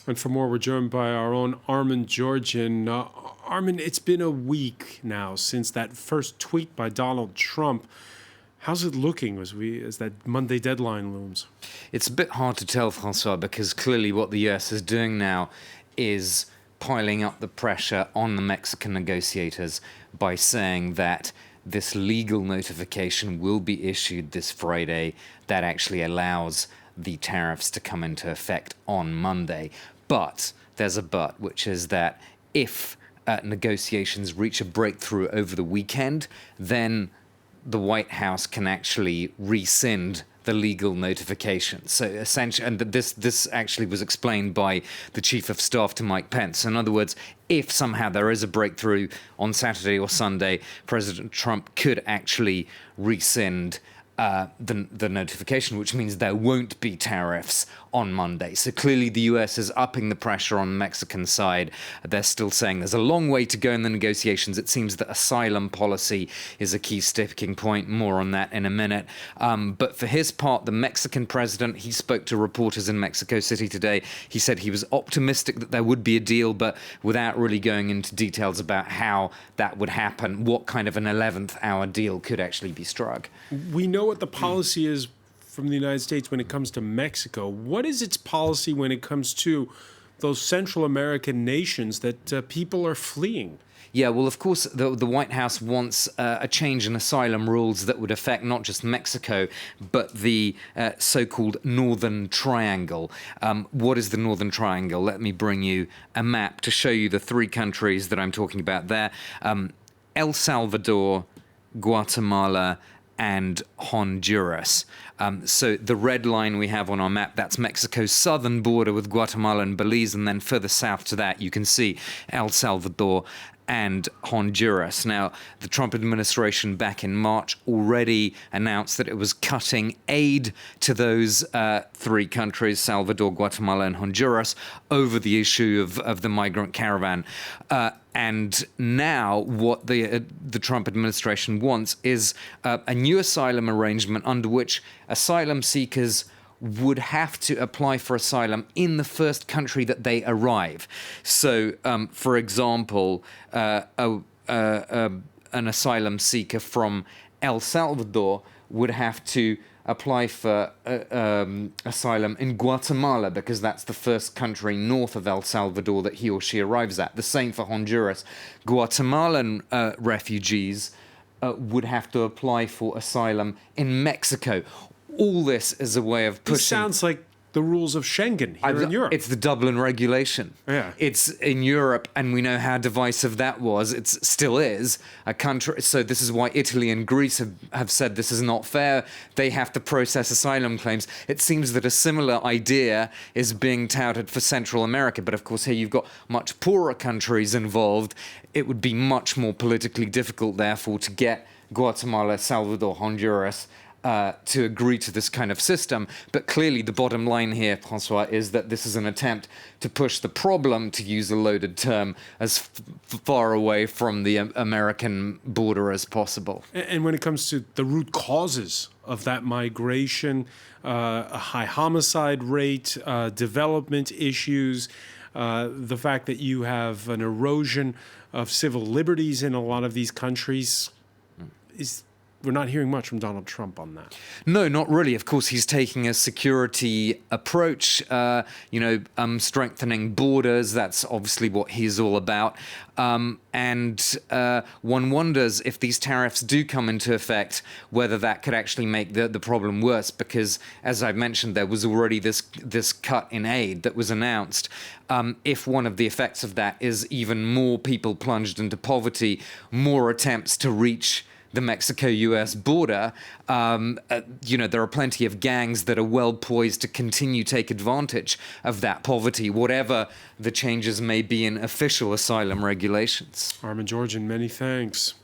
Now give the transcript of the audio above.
And for more, we're joined by our own Armen Georgian. Armen, it's been a week now since that first tweet by Donald Trump. How's it looking as that Monday deadline looms? It's a bit hard to tell, Francois, because clearly what the US is doing now is piling up the pressure on the Mexican negotiators by saying that this legal notification will be issued this Friday that actually allows the tariffs to come into effect on Monday. But there's a but, which is that if negotiations reach a breakthrough over the weekend, then the White House can actually rescind the legal notification. So essentially, and this actually was explained by the Chief of Staff to Mike Pence. In other words, if somehow there is a breakthrough on Saturday or Sunday, President Trump could actually rescind the notification, which means there won't be tariffs on Monday. So clearly the US is upping the pressure on the Mexican side. They're still saying there's a long way to go in the negotiations. It seems that asylum policy is a key sticking point. More on that in a minute. But for his part, the Mexican president, he spoke to reporters in Mexico City today. He said he was optimistic that there would be a deal, but without really going into details about how that would happen, what kind of an 11th hour deal could actually be struck. We know what the policy is from the United States when it comes to Mexico. What is its policy when it comes to those Central American nations that people are fleeing? Yeah, well, of course, the White House wants a change in asylum rules that would affect not just Mexico, but the so-called Northern Triangle. What is the Northern Triangle? Let me bring you a map to show you the three countries that I'm talking about there. El Salvador, Guatemala, and Honduras. So the red line we have on our map, that's Mexico's southern border with Guatemala and Belize, and then further south to that you can see El Salvador and Honduras. Now, the Trump administration back in March already announced that it was cutting aid to those three countries, Salvador, Guatemala, and Honduras, over the issue of the migrant caravan. And now what the Trump administration wants is a new asylum arrangement under which asylum seekers would have to apply for asylum in the first country that they arrive. So, for example, an asylum seeker from El Salvador would have to apply for asylum in Guatemala because that's the first country north of El Salvador that he or she arrives at. The same for Honduras. Guatemalan refugees would have to apply for asylum in Mexico. All this is a way of pushing... This sounds like the rules of Schengen here in Europe. It's the Dublin regulation. Yeah. It's in Europe, and we know how divisive that was. It still is a country. So this is why Italy and Greece have said this is not fair. They have to process asylum claims. It seems that a similar idea is being touted for Central America. But of course, here you've got much poorer countries involved. It would be much more politically difficult, therefore, to get Guatemala, Salvador, Honduras to agree to this kind of system. But clearly the bottom line here, Francois, is that this is an attempt to push the problem, to use a loaded term, as far away from the American border as possible. And when it comes to the root causes of that migration, a high homicide rate, development issues, the fact that you have an erosion of civil liberties in a lot of these countries, we're not hearing much from Donald Trump on that. No, not really. Of course, he's taking a security approach, strengthening borders. That's obviously what he's all about. And one wonders if these tariffs do come into effect, whether that could actually make the problem worse, because, as I've mentioned, there was already this cut in aid that was announced. If one of the effects of that is even more people plunged into poverty, more attempts to reach the Mexico-US border, there are plenty of gangs that are well poised to continue take advantage of that poverty, whatever the changes may be in official asylum regulations. Armen Georgian, many thanks.